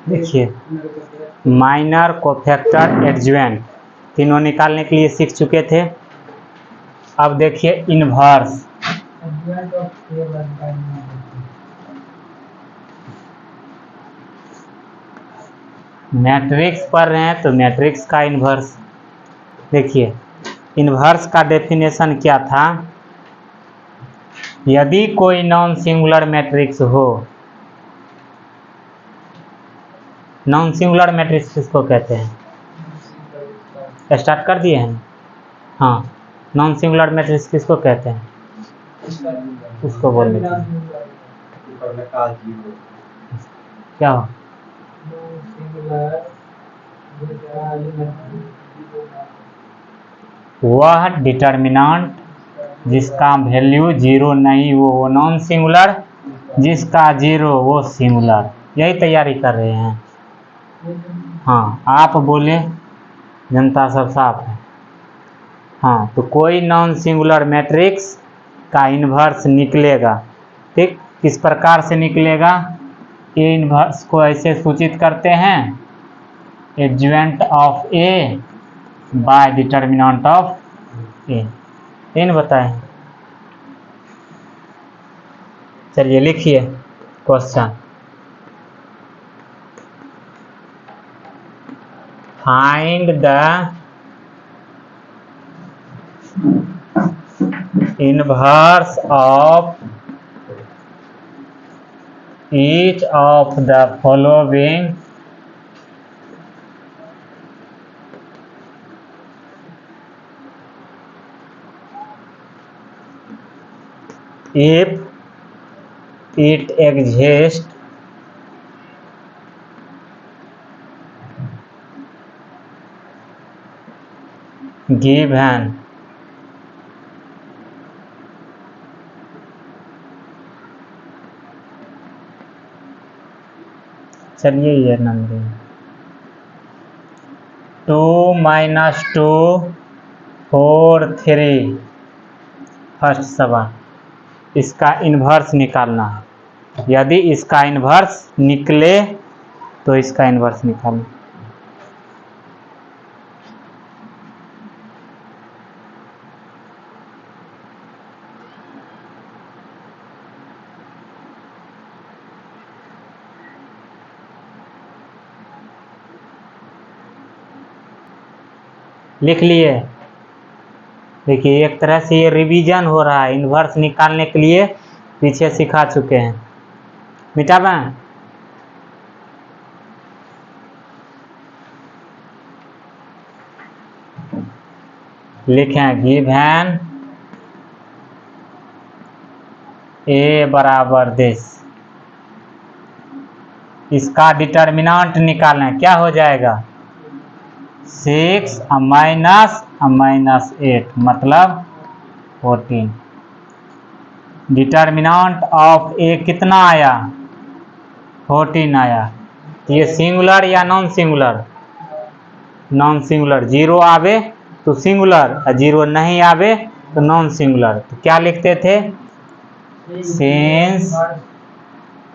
देखिए minor, cofactor, adjuvant तीनों निकालने के लिए सीख चुके थे। अब देखिए इन्वर्स। मैट्रिक्स पढ़ रहे हैं तो मैट्रिक्स का इन्वर्स देखिए। इन्वर्स का डेफिनेशन क्या था? यदि कोई नॉन सिंगुलर मैट्रिक्स हो, नॉन सिंगुलर मैट्रिक्स किसको कहते हैं? स्टार्ट कर दिए हैं? हाँ, नॉन सिंगुलर मैट्रिक्स किसको कहते हैं? उसको बोलने क्या हो? वह डिटर्मिनेंट जिसका वैल्यू जीरो नहीं वो नॉन सिंगुलर, जिसका जीरो वो सिंगुलर। यही तैयारी कर रहे हैं। हाँ, आप बोले, जनता सब साफ है। हाँ, तो कोई नॉन सिंगुलर मैट्रिक्स का इन्वर्स निकलेगा। ठीक, किस प्रकार से निकलेगा? ए इन्वर्स को ऐसे सूचित करते हैं, adjoint of A by determinant of A. इन बताएं। चलिए लिखिए question. Find the inverse of each of the following if it exists given चलिए ये नंबर 2 - 2 4 3 फर्स्ट सवाल, इसका इन्वर्स निकालना है। यदि इसका इन्वर्स निकले तो इसका इन्वर्स निकालना। लिख लिए? देखिए एक तरह से ये रिवीजन हो रहा है। इन्वर्स निकालने के लिए पीछे सिखा चुके हैं। मिटाबा लिखें गिवन ए बराबर दिस, इसका डिटर्मिनेंट निकालना है। क्या हो जाएगा? 6 माइनस 8 मतलब 14। डिटर्मिनेंट ऑफ ए कितना आया? 14 आया। ये सिंगुलर या non singular? Non singular. Zero आवे तो सिंगुलर और जीरो नहीं आवे तो नॉन सिंगुलर। तो क्या लिखते थे? Since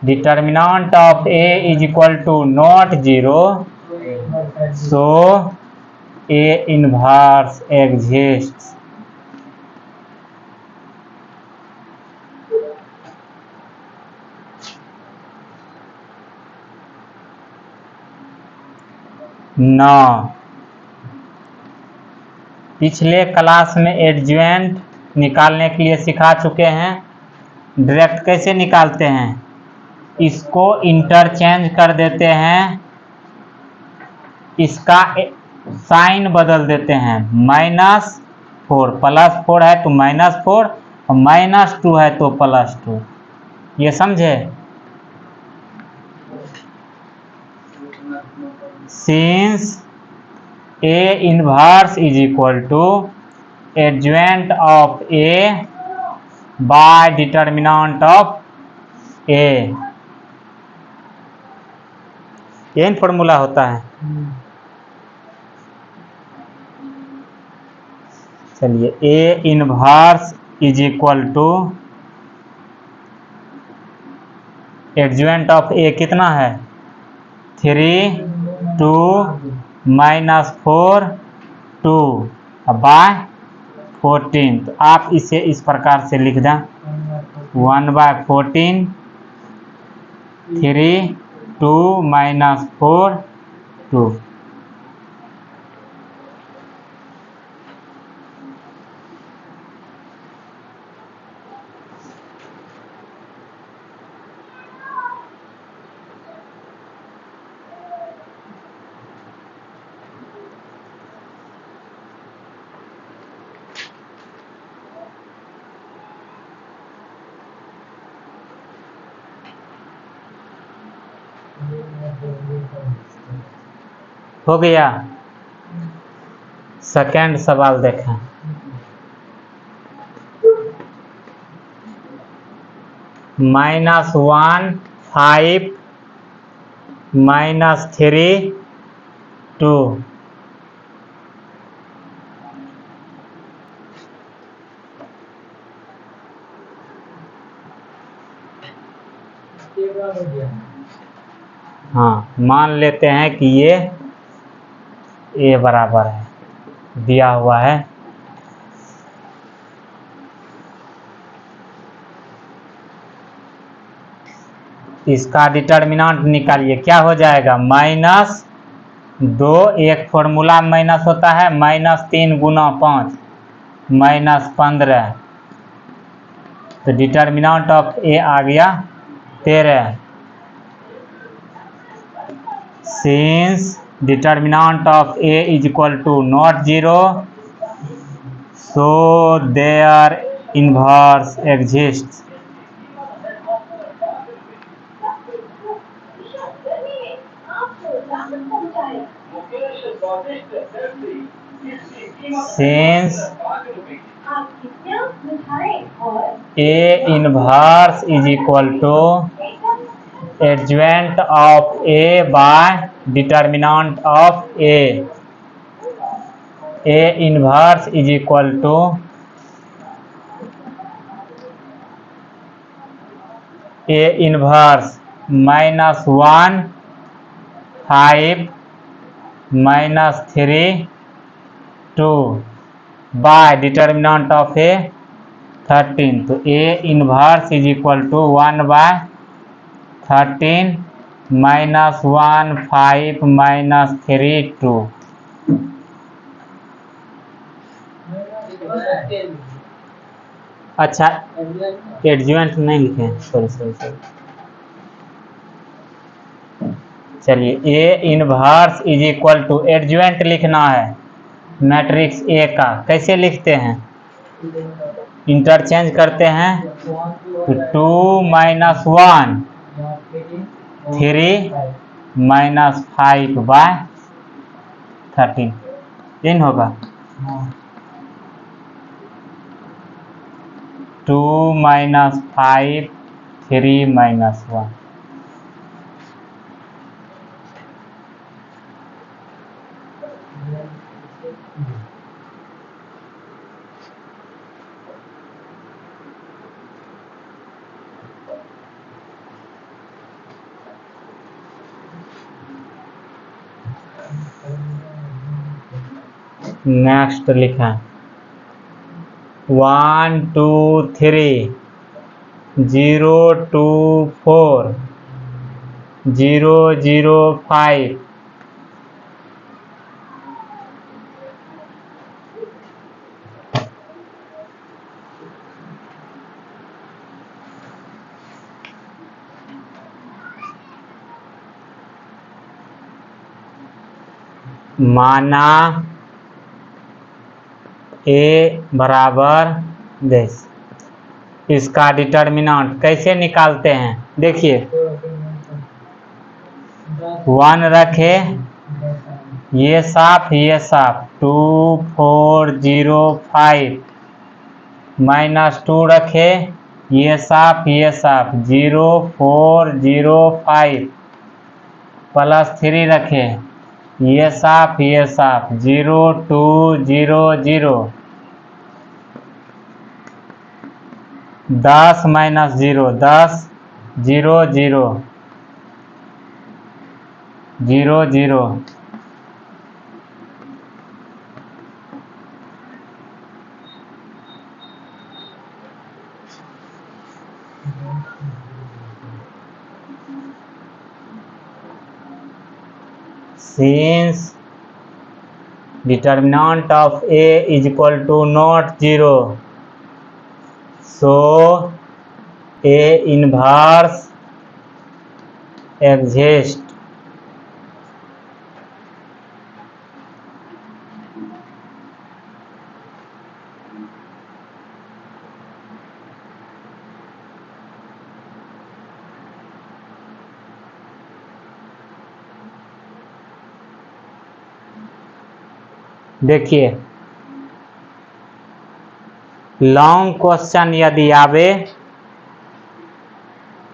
determinant of A is equal to not zero so A inverse exists. Now, पिछले क्लास में एडजुवेंट निकालने के लिए सिखा चुके हैं। डायरेक्ट कैसे निकालते हैं? इसको इंटरचेंज कर देते हैं, इसका साइन बदल देते हैं। -4 +4 है तो -4 और -2 है तो +2। ये समझे? Since A inverse is equal to adjoint of A by determinant of A, यही फॉर्मूला होता है। चलिए A inverse is equal to adjoint of A कितना है? 3 2 -4 2 बाय 14। तो आप इसे इस प्रकार से लिख दें 1/14 3 2 -4 2। हो गया। सेकंड सवाल देखें। -1 5 -3 2। हाँ, मान लेते हैं कि ये ए बराबर है, दिया हुआ है। इसका डिटर्मिनेंट निकालिए, क्या हो जाएगा? -2, एक फॉर्मूला माइनस होता है, -3 × 5 -15। तो डिटर्मिनेंट ऑफ ए आ गया 13। Since determinant of A is equal to not 0, so their inverse exists। Since A inverse is equal to adjoint of A by determinant of A, A inverse is equal to A inverse -1 5 -3 2 by determinant of A 13। तो A inverse is equal to 1/13 -1 5 -3 2। अच्छा, adjoint नहीं लिखे, sorry. चलिए, A inverse is equal to adjoint लिखना है matrix A का। कैसे लिखते हैं? इंटरचेंज करते हैं, तो 2 -1 3 -5/13 इन होगा 2 -5 3 -1। नेक्स्ट लिखें 1 2 3 0 2 4 0 0 5। माना ए बराबर 10। इसका डिटर्मिनेंट कैसे निकालते हैं? देखिए 1 रखे, ये साफ 2 4 0 5 -2 रखे, ये साफ 0 4 0 5 +3 रखे, ये साफ 0 2 0 0 10 -0 10 0 0 0 0 since determinant of A is equal to not 0, so A inverse exists. देखिए लॉन्ग क्वेश्चन यदि आवे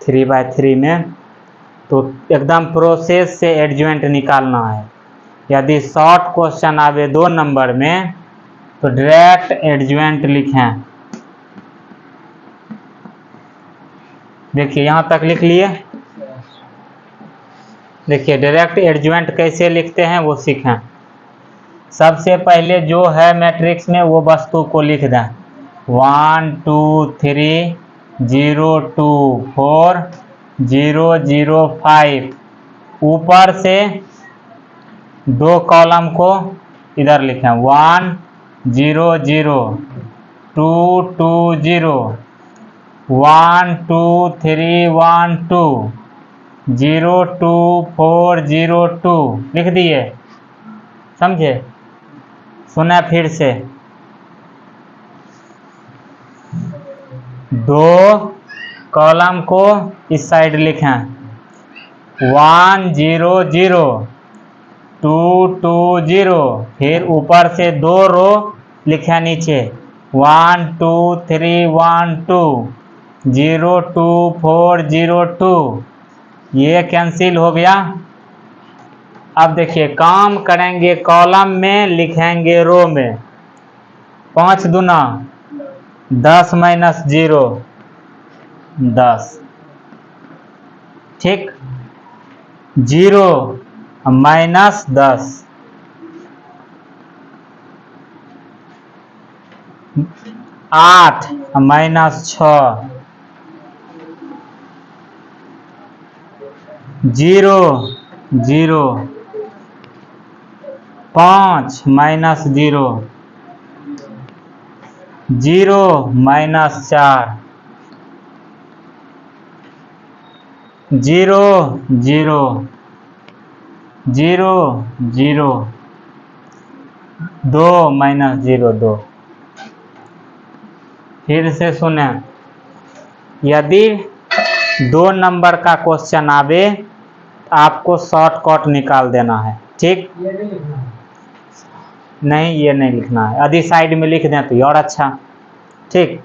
3/3 में तो एकदम प्रोसेस से एडजॉइंट निकालना है। यदि शॉर्ट क्वेश्चन आवे 2 नंबर में तो डायरेक्ट एडजॉइंट लिखें। देखिए यहाँ तक लिख लिए। देखिए डायरेक्ट एडजॉइंट कैसे लिखते हैं वो सीखें। सबसे पहले जो है मैट्रिक्स में वो वस्तु को लिख दें। 1 2 3 0 2 4 0 0 5। ऊपर से 2 कॉलम को इधर लिखें। 1 0 0 2 2 0 1 2 3 1 2 0 2 4 0 2 लिख दिए। समझे? सुना फिर से। 2 कॉलम को इस साइड लिखें। 1 0 0 2 2 0। फिर ऊपर से 2 रो लिखें नीचे। 1 2 3 1 2 0 2 4 0 2। ये कैंसिल हो गया। अब देखिए काम करेंगे कॉलम में, लिखेंगे रो में। 5 दूना 10 माइनस 0 10। ठीक। 0 minus 10 8 minus 6 0 0 5 minus 0 0 minus 4 0 0 0 0 2 minus 0 2। फिर से सुने। यदि 2 नंबर का क्वेश्चन आवे आपको शॉर्टकट निकाल देना है। ठीक। ये नहीं लिखना है। नहीं ये नहीं लिखना है। यदि साइड में लिख दें तो और अच्छा। ठीक।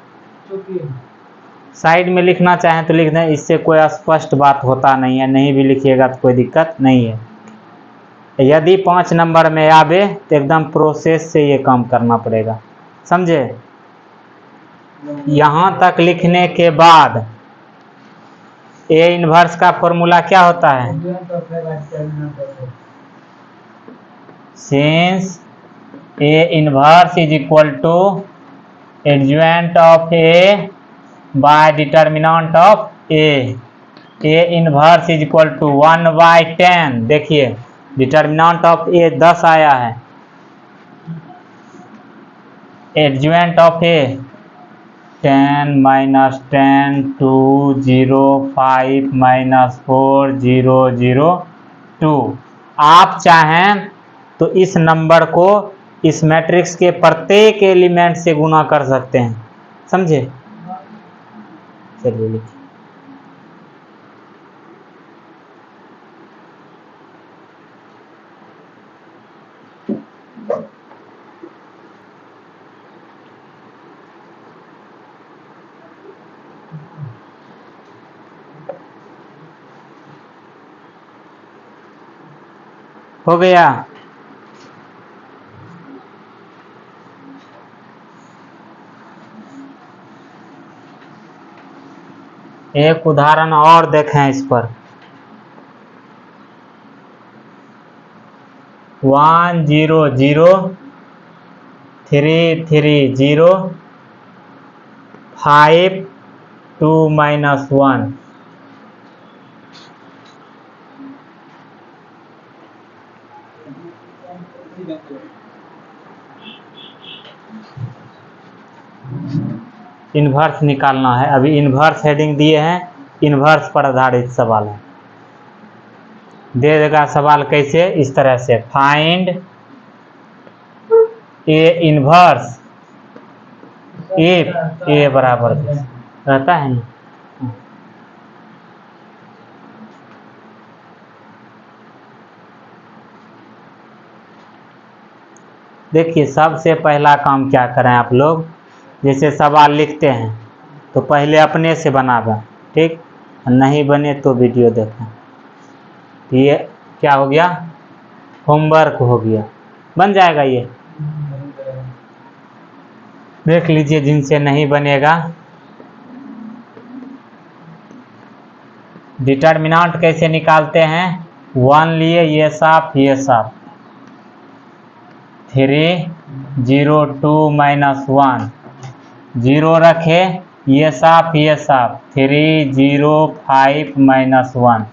साइड में लिखना चाहें तो लिख दें, इससे कोई स्पष्ट बात होता नहीं है। नहीं भी लिखिएगा तो कोई दिक्कत नहीं है। यदि 5 नंबर में आवे तो एकदम प्रोसेस से ये काम करना पड़ेगा। समझे? यहाँ तक लिखने के बाद ए इनवर्स का फॉर्मूला क्या होता है? Since A inverse is equal to adjoint of A by determinant of A. A inverse is equal to 1/10। देखिए डिटर्मिनेंट ऑफ ए 10 आया है। Adjoint of A 10 minus 10 2 0 5 minus 4 0 0 2। आप चाहें तो इस नंबर को इस मैट्रिक्स के प्रत्येक एलिमेंट से गुना कर सकते हैं। समझे? चलिए लिखिए। हो गया। एक उदाहरण और देखें इस पर। 1 0 0 3 3 0 5 2 minus 1। इन्वर्स निकालना है। अभी इन्वर्स हेडिंग दिए हैं, इन्वर्स पर आधारित सवाल है। दे देगा सवाल कैसे, इस तरह से, फाइंड ए इन्वर्स इफ ए बराबर रहता है ना। देखिए सबसे पहला काम क्या करें आप लोग, जैसे सवाल लिखते हैं तो पहले अपने से बनावें, ठीक, नहीं बने तो वीडियो देखें। ये क्या हो गया, होमवर्क हो गया, बन जाएगा ये। देख लीजिए जिनसे नहीं बनेगा। डिटर्मिनेंट कैसे निकालते हैं, 1 लिए ये साफ 3 0 2 minus 1 0 रखे ये साफ 3 0 5 minus 1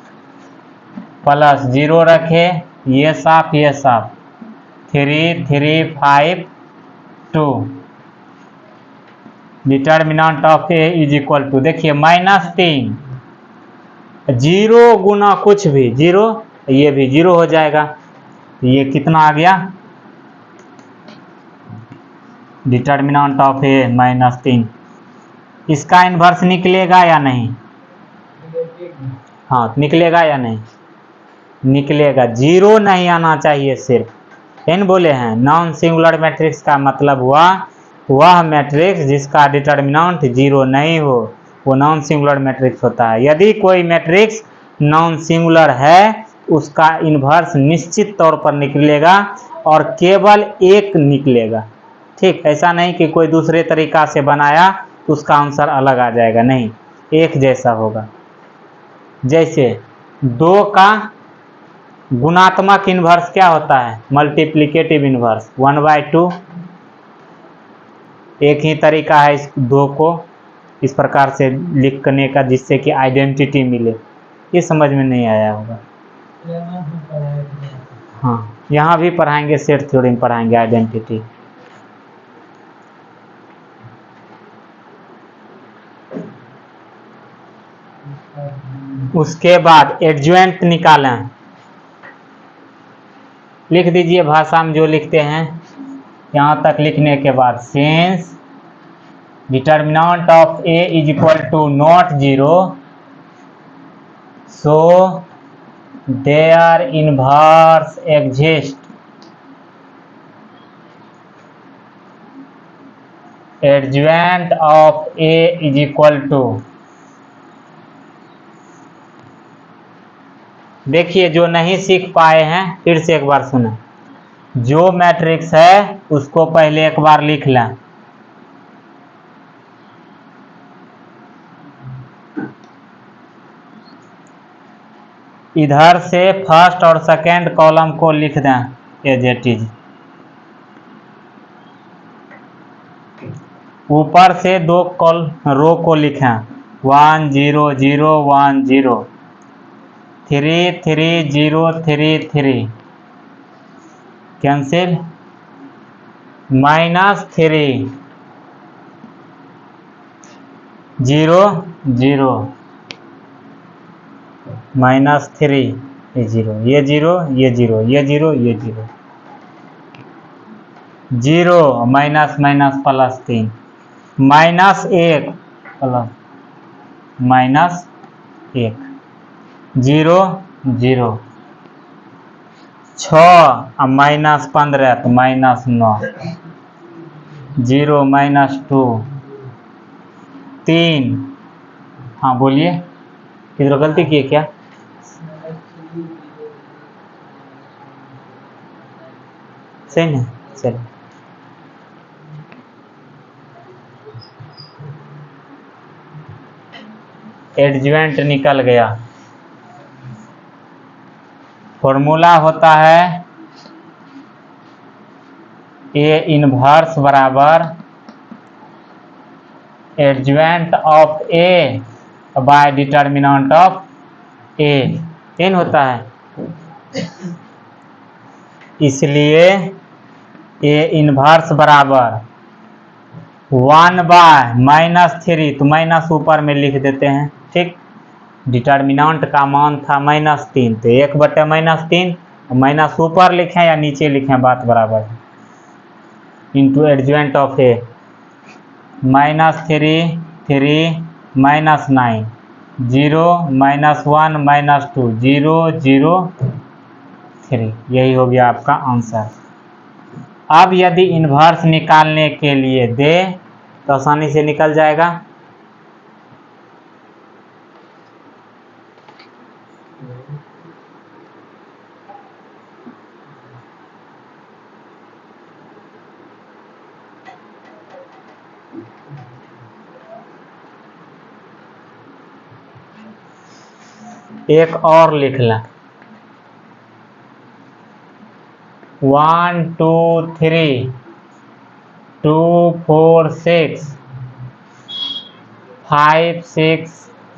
प्लस 0 रखे ये साफ 3 3 5 2। Determinant of A is equal to, देखिए -3 0 गुना कुछ भी 0, ये भी 0 हो जाएगा। ये कितना आ गया, डिटर्मिनेंट ऑफ ए -3। इसका इन्वर्स निकलेगा या नहीं, हाँ निकलेगा या नहीं, निकलेगा। 0 नहीं आना चाहिए, सिर्फ एन बोले हैं। नॉन सिंगुलर मैट्रिक्स का मतलब हुआ वह मैट्रिक्स जिसका डिटर्मिनेंट 0 नहीं हो, वो नॉन सिंगुलर मैट्रिक्स होता है। यदि कोई मैट्रिक्स नॉन सिंगुलर है उसका इन्वर्स निश्चित तौर पर निकलेगा और केवल एक निकलेगा, ठीक। ऐसा नहीं कि कोई दूसरे तरीका से बनाया तो उसका आंसर अलग आ जाएगा, नहीं, एक जैसा होगा। जैसे 2 का गुणात्मक इन्वर्स क्या होता है, मल्टीप्लिकेटिव इन्वर्स 1/2। एक ही तरीका है इस 2 को इस प्रकार से लिखने का जिससे कि आइडेंटिटी मिले। ये समझ में नहीं आया होगा, हाँ यहाँ भी पढ़ाएंगे, सेट थ्योरम पढ़ाएंगे, आइडेंटिटी। उसके बाद एडज्वाइंट निकालें, लिख दीजिए भाषा में जो लिखते हैं। यहाँ तक लिखने के बाद since determinant of A is equal to not 0 so there inverse exist, adjoint of A is equal to, देखिए जो नहीं सीख पाए हैं फिर से एक बार सुने। जो मैट्रिक्स है उसको पहले एक बार लिख लें, इधर से फर्स्ट और सेकंड कॉलम को लिख दें एज इट इज, ऊपर से 2 रो को लिखें 1 0 0 1 0 3 3 0 3 3 कैंसिल, -3 0 0 -3 ये 0 ये 0 ये 0 ये 0 ये 0 0 माइनस माइनस प्लस 3 -1 प्लस -1 0 0 6 -15 तो -9 0 -2 3। हाँ बोलिए, किधर गलती किए क्या, सही है, चलिए। एडज्वाइंट निकल गया। फॉर्मूला होता है ए इनवर्स बराबर adjoint of A by determinant of A इन होता है। इसलिए ए इनवर्स बराबर 1/-3, तो माइनस ऊपर में लिख देते हैं। ठीक, डिटर्मिनेंट का मान था -3, तो 1/-3 माइनस ऊपर लिखें या नीचे लिखें बात बराबर है, इंटू एडज्वेंट ऑफ ए -3 3 -9 0 -1 -2 0 0 3, यही हो गया आपका आंसर। अब यदि इन्वर्स निकालने के लिए दे तो आसानी से निकल जाएगा। एक और लिख लें, 1 2 3 2 4 6 5 6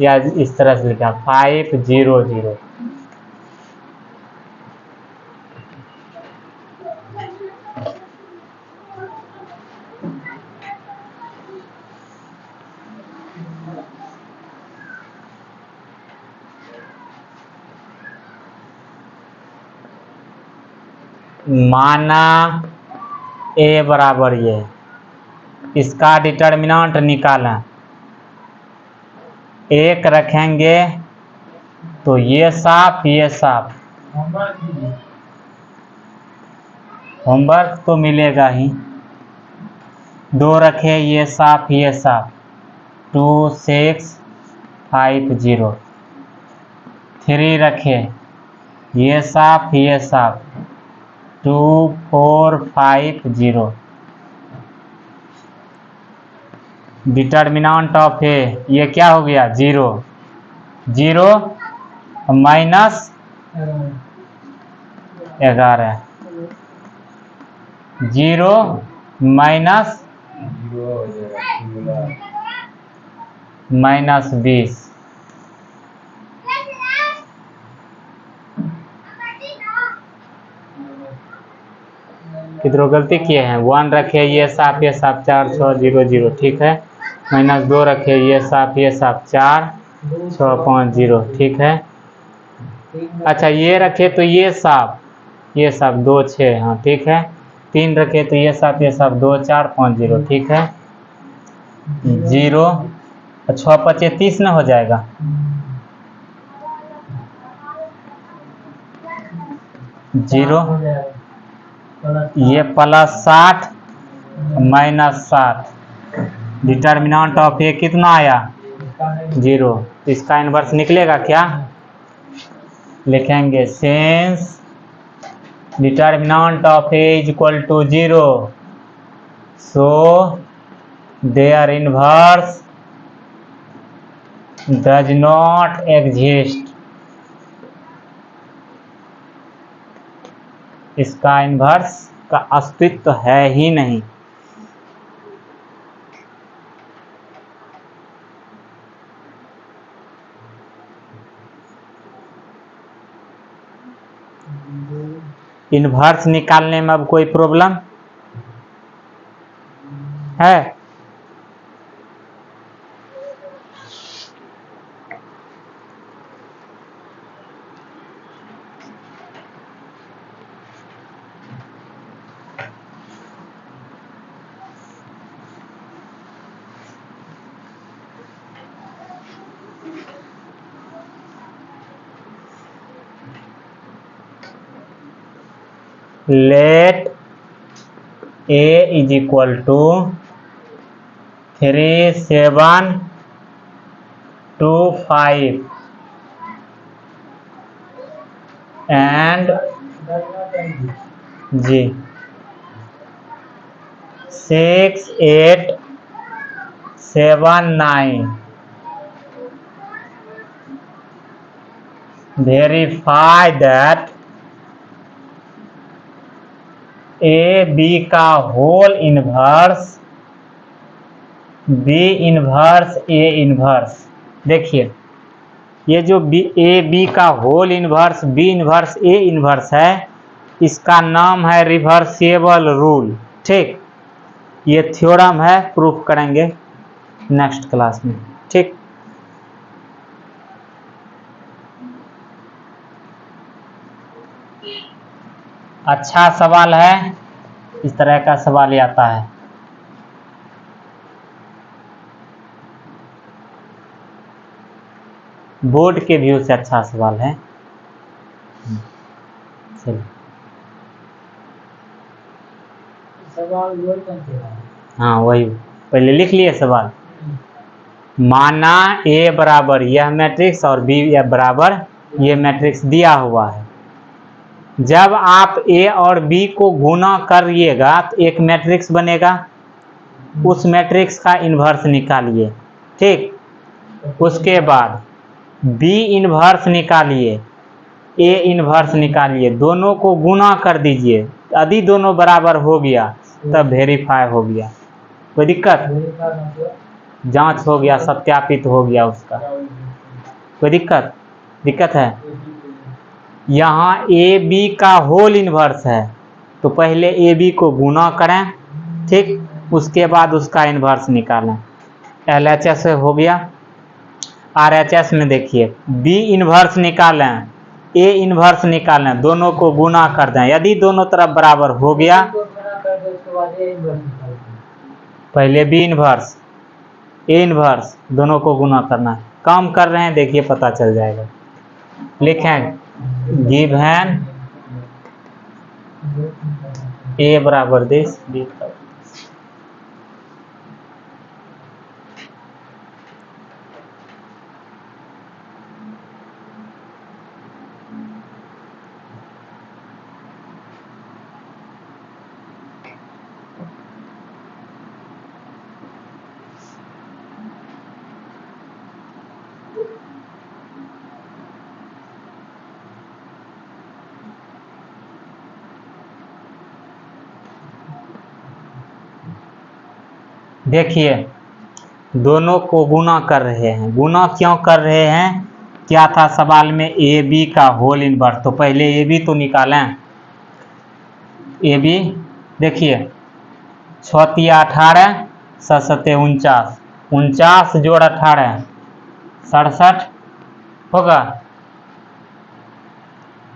या इस तरह से लिखा 5 0 0। माना ए बराबर ये, इसका डिटर्मिनेंट निकालें, 1 रखेंगे तो ये साफ ये साफ, होमवर्क तो मिलेगा ही। 2 रखे ये साफ ये साफ, 2 6 5 0। 3 रखे ये साफ ये साफ, 2 4 5 0। डिटर्मिनेंट ऑफ ए ये क्या हो गया 0 0 -11 0 -20। किधरों गलती किए हैं, 1 रखे ये साफ 4 6 0 0, ठीक है। -2 रखे ये साफ 4 6 5 0, ठीक है। अच्छा ये रखे तो ये साफ 2 6, हाँ ठीक है। 3 रखे तो ये साफ 2 4 5 0, ठीक है। 0 6 5 30 न हो जाएगा। जीरो ये +60 -60, डिटर्मिनेंट ऑफ ए कितना आया 0, तो इसका इन्वर्स निकलेगा क्या, लिखेंगे since determinant of A is equal to 0 so there inverse does not exist. इसका इन्वर्स का अस्तित्व है ही नहीं। इन्वर्स निकालने में अब कोई प्रॉब्लम है? Let A is equal to 3 7 2 5 and G 6 8 7 9। Verify that A B का whole inverse B inverse A inverse. देखिए ये जो ए बी का whole inverse B inverse A inverse है, इसका नाम है रिवर्सिबल रूल। ठीक, ये थ्योरम है, प्रूफ करेंगे नेक्स्ट क्लास में। ठीक, अच्छा सवाल है, इस तरह का सवाल ही आता है। बोर्ड के व्यू से अच्छा सवाल है। चलिए हाँ वही, पहले लिख लिए सवाल। माना ए बराबर यह मैट्रिक्स और बी बराबर ये मैट्रिक्स दिया हुआ है। जब आप ए और बी को गुना करिएगा तो एक मैट्रिक्स बनेगा, उस मैट्रिक्स का इन्वर्स निकालिए। ठीक, उसके बाद बी इन्वर्स निकालिए, ए इन्वर्स निकालिए, दोनों को गुना कर दीजिए। यदि दोनों बराबर हो गया तब वेरीफाई हो गया। कोई दिक्कत? जांच हो गया, सत्यापित हो गया उसका। कोई दिक्कत? दिक्कत है? यहाँ ए बी का होल इन्वर्स है तो पहले ए बी को गुना करें, ठीक, उसके बाद उसका इन्वर्स निकालें। LHS हो गया। RHS में देखिए बी इन्वर्स निकालें, ए इन्वर्स निकालें, दोनों को गुना कर दें। यदि दोनों तरफ बराबर हो गया पहले बी इन्वर्स ए इन्वर्स दोनों को गुना करना है। काम कर रहे हैं, देखिए पता चल जाएगा। लिखें गिवन ए बराबर दिस बी। देखिए दोनों को गुना कर रहे हैं। गुना क्यों कर रहे हैं? क्या था सवाल में? ए बी का होल इनवर्स। तो पहले ए बी तो निकालें। ए बी देखिए 6 18 7 49, 49 जोड़ 18 67 होगा।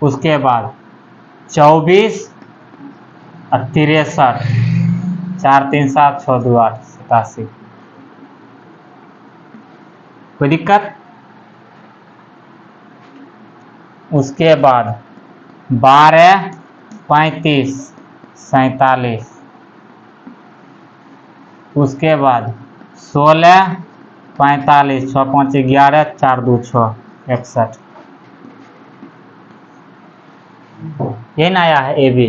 उसके बाद 24 और 63, 4 3 7 6 2 8 87। कोई दिक्कत? उसके बाद 12 35 47। उसके बाद 16 45 6 5 11 4 2 6 61। ये ना आया है ए बी।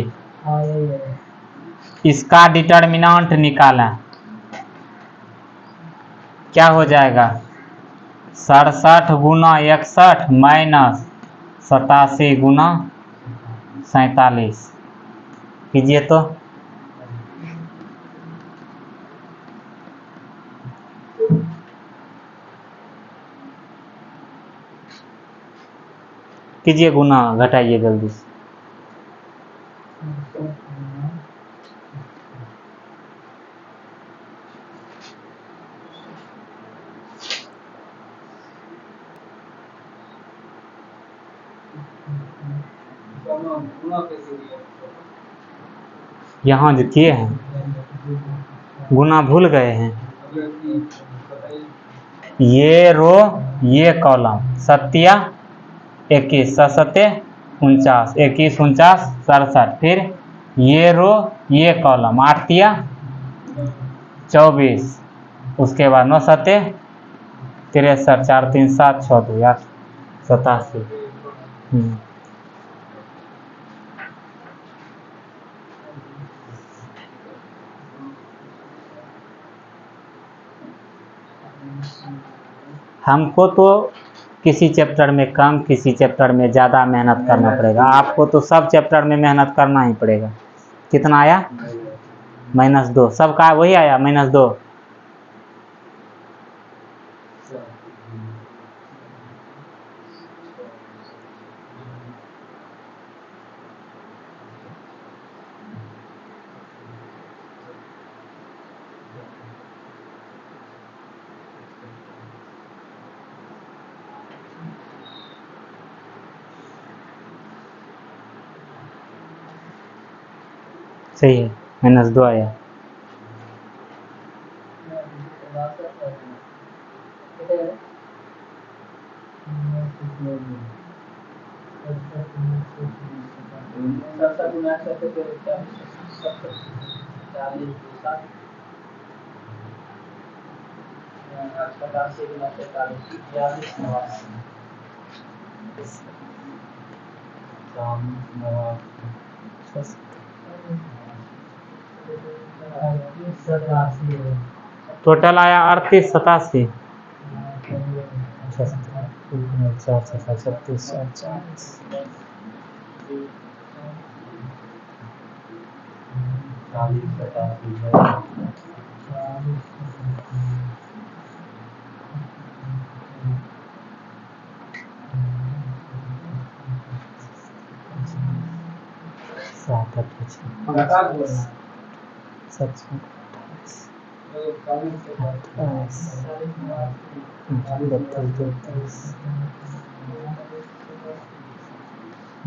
इसका डिटर्मिनेंट निकालें, क्या हो जाएगा? 67 गुना 61 माइनस 87 गुना 47। कीजिए तो कीजिए, गुना घटाइए जल्दी से। यहाँ जो किए हैं गुना भूल गए हैं। ये रो ये कॉलम 7 21 7 49 21 49 67। फिर ये रो ये कॉलम 8 24। उसके बाद 9 7 63 4 3 7 6 2 8 87। हमको तो किसी चैप्टर में कम, किसी चैप्टर में ज़्यादा मेहनत करना पड़ेगा। आपको तो सब चैप्टर में मेहनत करना ही पड़ेगा। कितना आया? -2। सबका वही आया -2। सही है, -2 आया। टोटल आया 3887।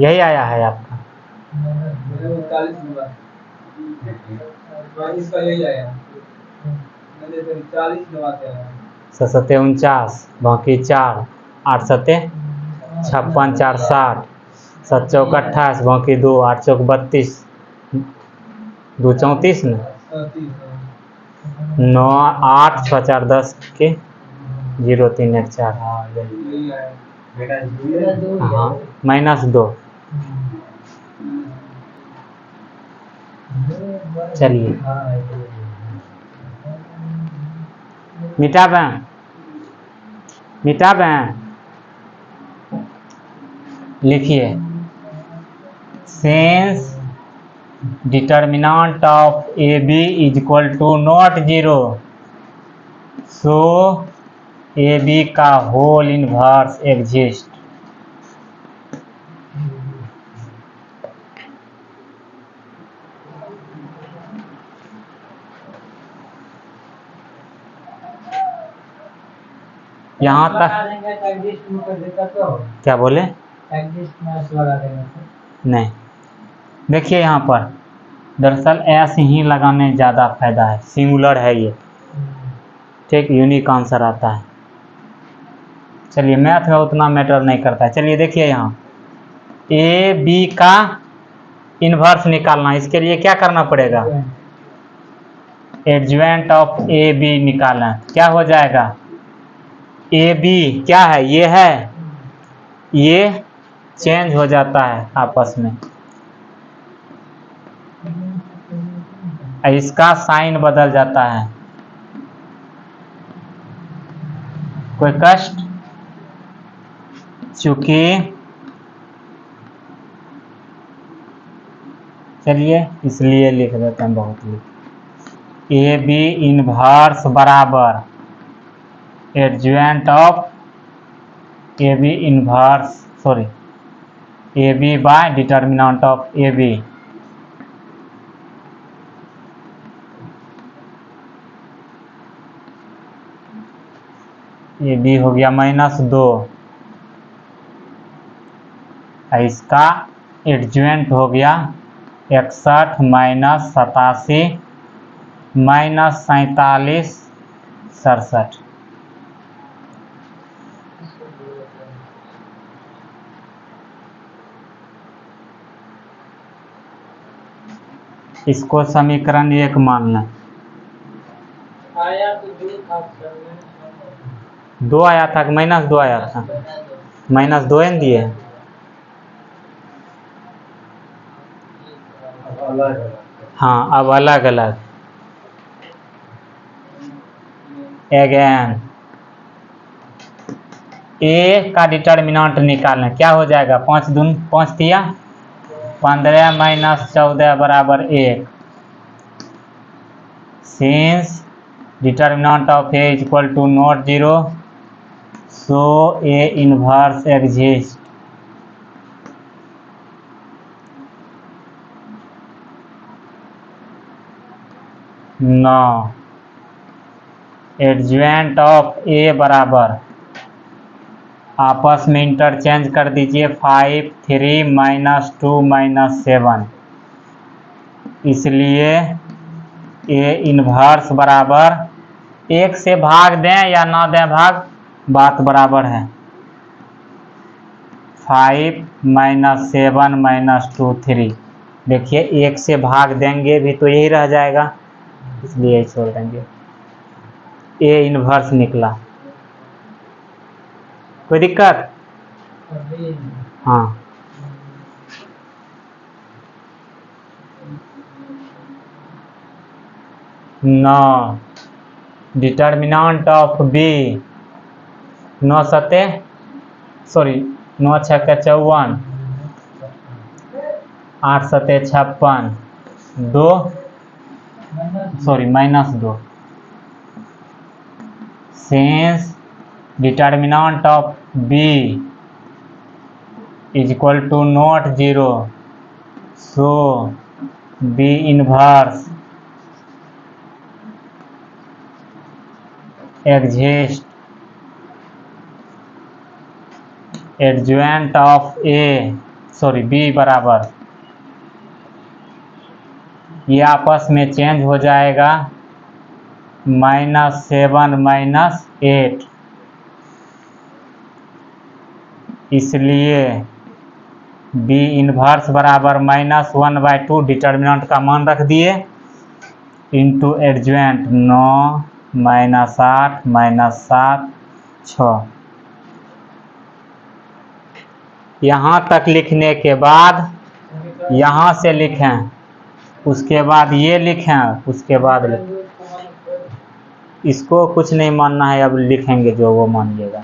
यही आया है आपका? सत्ते 49, बाकी 4, 8 सत्ते 56, 4 60, 7 चौक 28, बाकी 2, 8 चौक 32, 2 34 न 9 8 6 4 10 के 0 3 1 4। हाँ, -2। चलिए मिटा दें। लिखिए, since determinant of AB is equal to not 0, so AB का होल इनवर्स एग्जिस्ट। यहाँ तक क्या बोले? नहीं, देखिए यहाँ पर दरअसल ऐसे ही लगाने ज़्यादा फायदा है, सिंगुलर है ये, ठीक, यूनिक आंसर आता है। चलिए मैथ में उतना मैटर नहीं करता है। चलिए देखिए यहाँ ए बी का इन्वर्स निकालना, इसके लिए क्या करना पड़ेगा? एडजॉइंट ऑफ ए बी निकालना। क्या हो जाएगा? ए बी क्या है? ये है, ये चेंज हो जाता है आपस में, इसका साइन बदल जाता है। कोई कष्ट? चूंकि चलिए इसलिए लिख देते हैं, बहुत लिख, ए बी इनवर्स बराबर adjoint of A B inverse, sorry, A B by determinant of A B. A B हो गया -2, इसका एडजॉइंट हो गया 61 -87 -47 67। इसको समीकरण 1 मान लें। आया तो 2 आया था कि -2 आया था? -2 न दिए। हाँ, अब अलग अलग अगेन ए का डिटर्मिनेंट निकालना। क्या हो जाएगा? 5 दूनी 5 दिया 15 माइनस 14 बराबर 1। Since determinant of A equal to not 0, so A inverse exist. Now adjoint of A बराबर, आपस में इंटरचेंज कर दीजिए, 5 3 माइनस 2 माइनस 7, इसलिए ए इनवर्स बराबर 1 से भाग दें या ना दें भाग, बात बराबर है। 5 माइनस 7 माइनस 2 3, देखिए 1 से भाग देंगे भी तो यही रह जाएगा, इसलिए यही छोड़ देंगे। ए इनवर्स निकला। कोई दिक्कत? हाँ, नौ डिटर्मिनेंट ऑफ बी, 9 सते सॉरी 9 छक्के 54, 8 सते 56, 2 sorry minus 2। Since determinant of B is equal to not 0, so B inverse exist. Adjoint of A sorry B बराबर, ये आपस में चेंज हो जाएगा, -7 माइनस 8, इसलिए बी इनवर्स बराबर -1/2, डिटर्मिनेंट का मान रख दिए, इंटू एडज्वेंट 9 -8 -7 6। यहाँ तक लिखने के बाद यहाँ से लिखें, उसके बाद ये लिखें, उसके बाद इसको कुछ नहीं मानना है, अब लिखेंगे जो वो मानिएगा।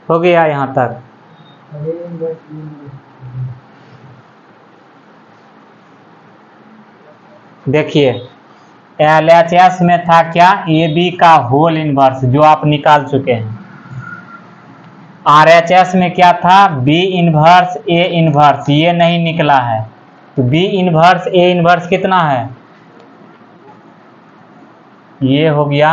हो गया यहाँ तक? देखिए LHS में था क्या, ए बी का होल इनवर्स जो आप निकाल चुके हैं। RHS में क्या था, बी इनवर्स ए इनवर्स, ये नहीं निकला है, तो बी इनवर्स ए इनवर्स कितना है, ये हो गया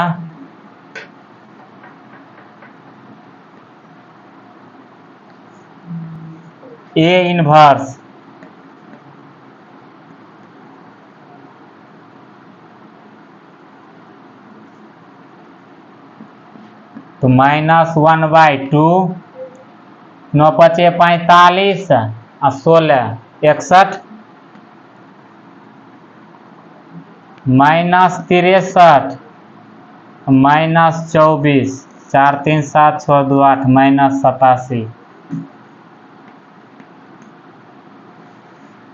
ए इनवर्स तो -1/2, 9 × 45 और 16 61, -63 -24, 4 3 7 6 2 8, -87,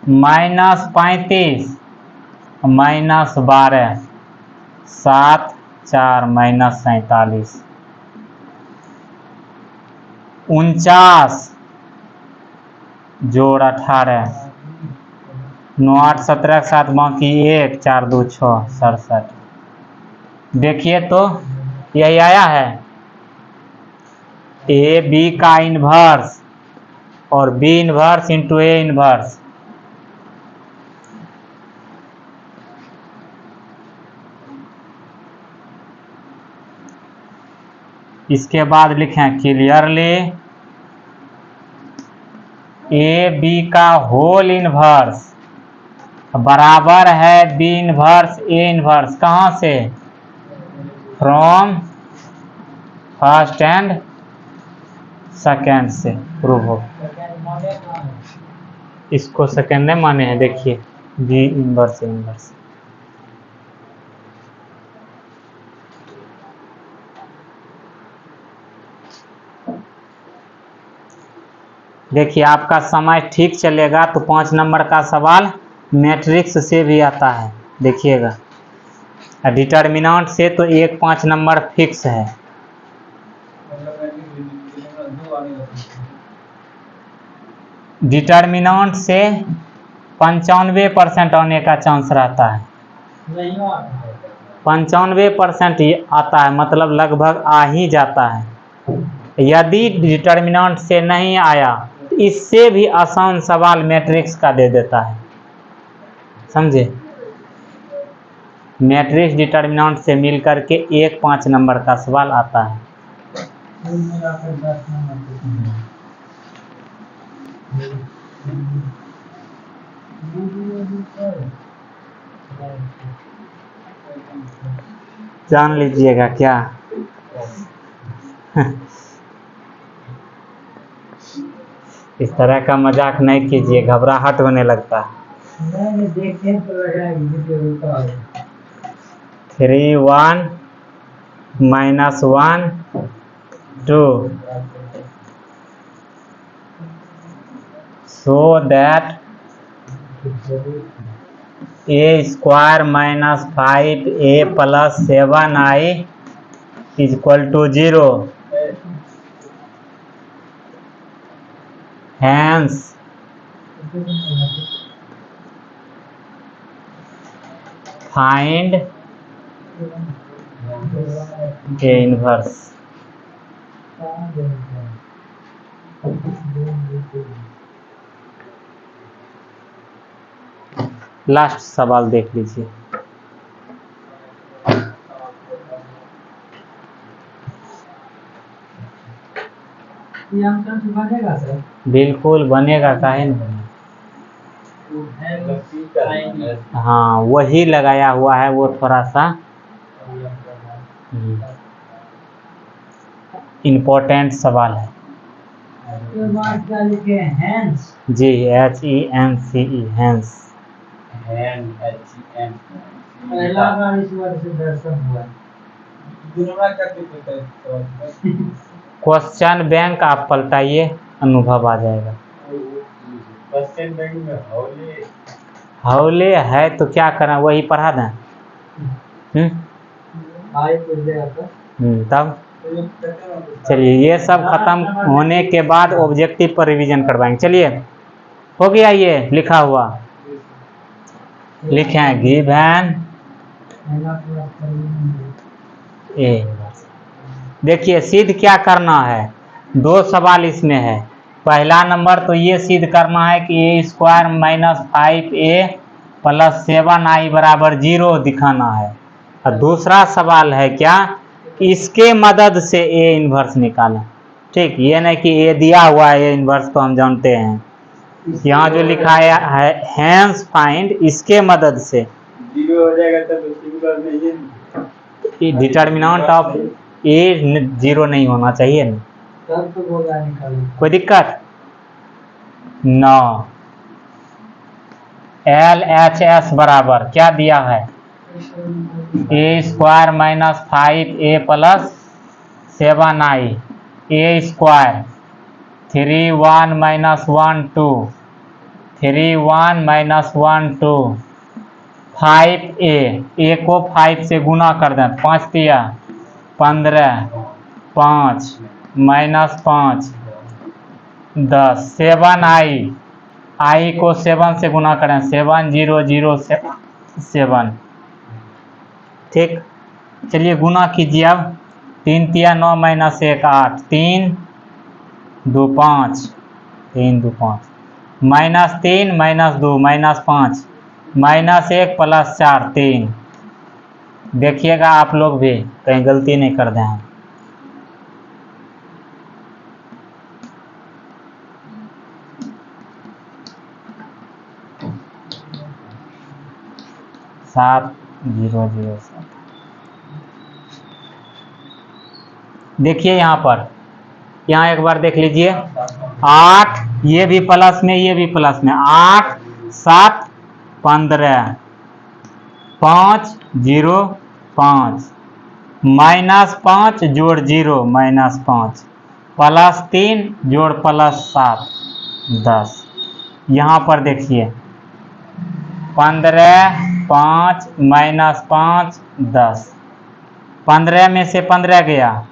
-35 -12, 7 4 -47, 49 जोड़ 18, 9 8 17 के साथ बाकी 1 4 2 6 67। देखिए तो यही आया है, ए बी का इनवर्स और B inverse into A inverse. इसके बाद लिखें क्लियरली ए बी का होल इनवर्स बराबर है बी इनवर्स ए इनवर्स, कहाँ से, फ्रॉम फर्स्ट एंड सेकेंड से प्रूव हो। इसको सेकेंड में माने हैं, देखिए बी इनवर्स ए इनवर्स। देखिए आपका समय ठीक चलेगा तो 5 नंबर का सवाल मैट्रिक्स से भी आता है, देखिएगा। डिटर्मिनेंट से तो 1 5 नंबर फिक्स है। डिटर्मिनेंट से 95% आने का चांस रहता है। 95% आता है, मतलब लगभग आ ही जाता है। यदि डिटर्मिनेंट से नहीं आया तो इससे भी आसान सवाल मैट्रिक्स का दे देता है, समझे। मैट्रिक्स डिटर्मिनेंट से मिल करके 1-5 नंबर का सवाल आता है। जान लीजिएगा क्या। इस तरह का मजाक नहीं कीजिए, घबराहट होने लगता है। 3 1 -1 2 so that a square minus 5a plus 7i is equal to 0. Hence find a inverse. Last सवाल देख लीजिए। बनेगा सर? बिल्कुल बनेगा, काहे नहीं बनेगा। हाँ वही लगाया हुआ है, वो थोड़ा सा इम्पोर्टेंट सवाल है जी। HENCE hence. क्वेश्चन बैंक आप पलटाइए, अनुभव आ जाएगा। क्वेश्चन बैंक में हौले है तो क्या करें, वही पढ़ा दें। तब चलिए ये सब खत्म होने के बाद ऑब्जेक्टिव पर रिवीजन करवाएंगे। चलिए हो गया, ये लिखा हुआ लिखें गिवन ए। देखिए सिद्ध क्या करना है, 2 सवाल इसमें है। पहला नंबर तो ये सिद्ध करना है कि a square minus 5a plus 7i बराबर 0 दिखाना है। और दूसरा सवाल है क्या, इसके मदद से a इन्वर्स निकालें। ठीक, ये नहीं कि a दिया हुआ है, a इन्वर्स तो हम जानते हैं। यहाँ जो लिखा है हैंस फाइंड, इसके मदद से 0 हो जाएगा तब डिटर्मिनेंट ऑफ a 0 नहीं होना चाहिए ना, तब तो होगा निकालें। कोई दिक्कत न। LHS बराबर क्या दिया है, a square minus 5a plus 7i, a square 3 1 minus 1 2 3 1 minus 1 2 5a, a को 5 से गुना कर दें, 5 दिया 15 5 माइनस 5 10 7i, i को 7 से गुना करें, 7 0 0 7। ठीक, चलिए गुना कीजिए अब। 3 तिया 9 minus 1 8 3 2 5 3 2 5 minus 3 minus 2 minus 5 minus 1 plus 4 3। देखिएगा आप लोग भी कहीं गलती नहीं कर दें। 7 0 0 7। देखिए यहाँ पर, यहाँ एक बार देख लीजिए 8, ये भी प्लस में ये भी प्लस में, 8 7 15 5 0 5 माइनस 5 जोड़ 0 माइनस 5 प्लस 3 जोड़ प्लस 7 10। यहाँ पर देखिए 15 5 माइनस 5 10, 15 में से 15 गया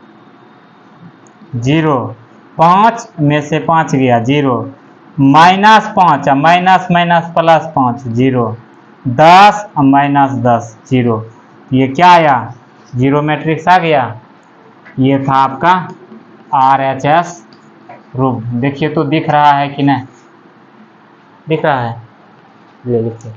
0, 5 में से 5 गया 0, -5 माइनस माइनस प्लस 5 0, 10 -10 0, ये क्या आया? जीरो मैट्रिक्स आ गया। ये था आपका RHS रूप। देखिए तो दिख रहा है कि नहीं? दिख रहा है? ये देखिए,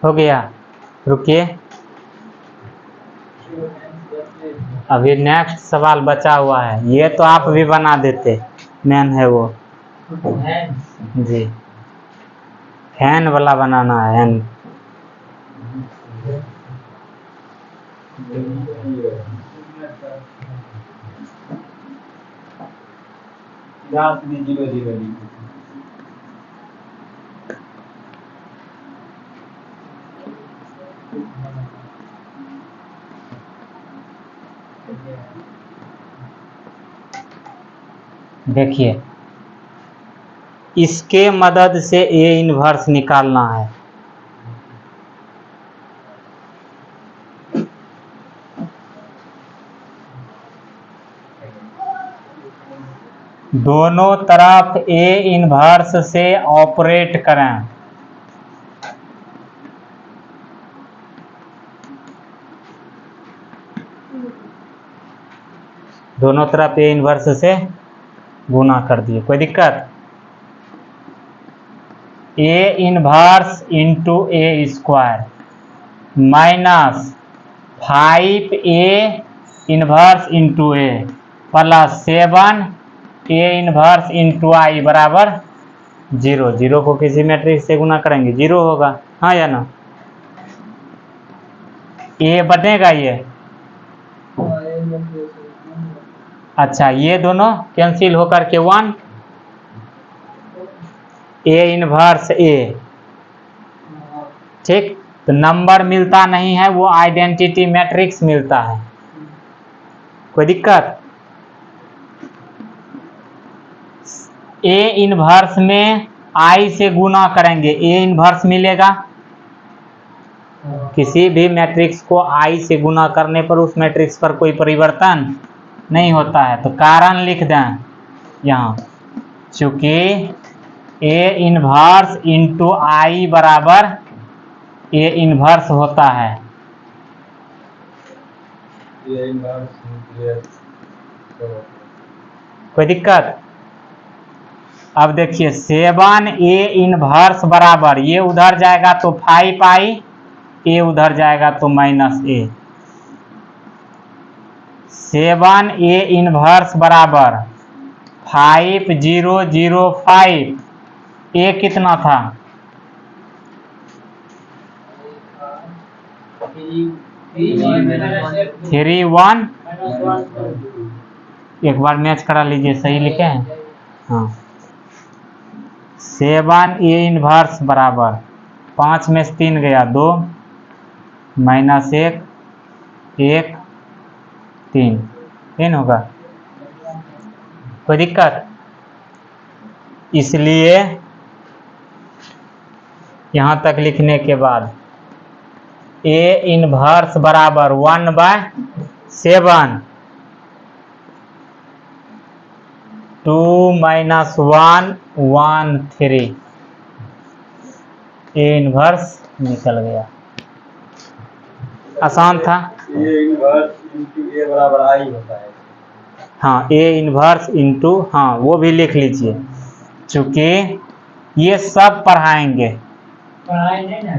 हो गया। रुकिए, अभी नेक्स्ट सवाल बचा हुआ है। ये तो आप भी बना देते, मेन है वो जी। फैन वाला बनाना है। देखिए, इसके मदद से A इनवर्स निकालना है। दोनों तरफ A इनवर्स से ऑपरेट करें। दोनों तरफ A इनवर्स से गुना कर दिए, कोई दिक्कत? A inverse into A square minus 5A inverse into A plus 7 A inverse into I बराबर 0। 0 को किसी मैट्रिक्स से गुना करेंगे 0 होगा, हाँ या ना? A बनेगा ये। अच्छा, ये दोनों कैंसिल होकर के 1 A इनवर्स A, ठीक। तो नंबर मिलता नहीं है, वो आइडेंटिटी मैट्रिक्स मिलता है, कोई दिक्कत? A इनवर्स में I से गुना करेंगे A इनवर्स मिलेगा। किसी भी मैट्रिक्स को I से गुना करने पर उस मैट्रिक्स पर कोई परिवर्तन नहीं होता है। तो कारण लिख दें यहाँ, चूंकि A इनवर्स इंटू I बराबर A इनवर्स होता है। कोई दिक्कत? अब देखिए 7A इनवर्स बराबर, ये उधर जाएगा तो 5I, A उधर जाएगा तो -A। 7A इनवर्स बराबर 5005। A कितना था? 31। एक बार मैच करा लीजिए, सही लिखे हैं? हाँ। 7A इनवर्स बराबर 5 में से 3 गया 2 -1 1 3 होगा, कोई दिक्कत? इसलिए यहाँ तक लिखने के बाद A इनवर्स बराबर 1/7 2 - 1 1 3 A इनवर्स निकल गया। आसान था। A इनवर्स इंटू A बराबर I होता है। हाँ, A इनवर्स इंटू, हाँ वो भी लिख लीजिए, चूंकि ये सब पढ़ाएंगे, पढ़ाएंगे ना,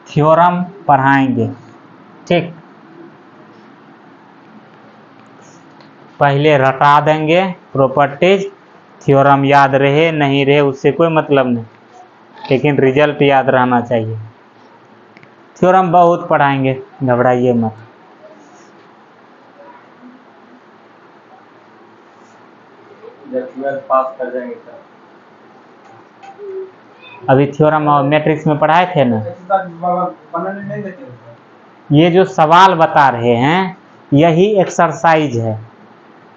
थ्योरम पढ़ाएंगे, ठीक। पहले रटा देंगे प्रॉपर्टीज, थ्योरम याद रहे नहीं रहे उससे कोई मतलब नहीं, लेकिन रिजल्ट याद रहना चाहिए। थ्योरम बहुत पढ़ाएंगे, घबराइए मत। पास कर जाएंगे सर। अभी थ्योरम और मैट्रिक्स में पढ़ाए थे ना, बनाने नहीं देते हो सर? ये जो सवाल बता रहे हैं यही एक्सरसाइज है।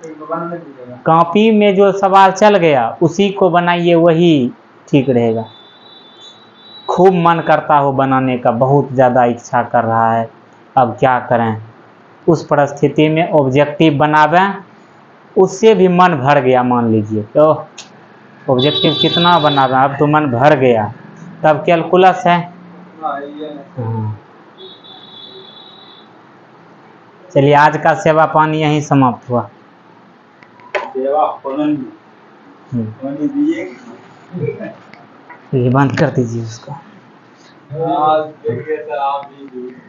बनाने दीजिएगा। कॉपी में जो सवाल चल गया उसी को बनाइए, वही ठीक रहेगा। खूब मन करता हो बनाने का, बहुत ज़्यादा इच्छा कर रहा है, अब क्या करें। उस परिस्थिति में ऑब्जेक्टिव बनावें, उससे भी मन भर गया, मान लीजिए तो ऑब्जेक्टिव कितना बनावें, अब तो मन भर गया, तब कैलकुलस है। चलिए आज का सेवा पानी यहीं समाप्त हुआ। सेवा पानी दिए। ये बंद कर दीजिए उसको। आज देखिए सर आप भी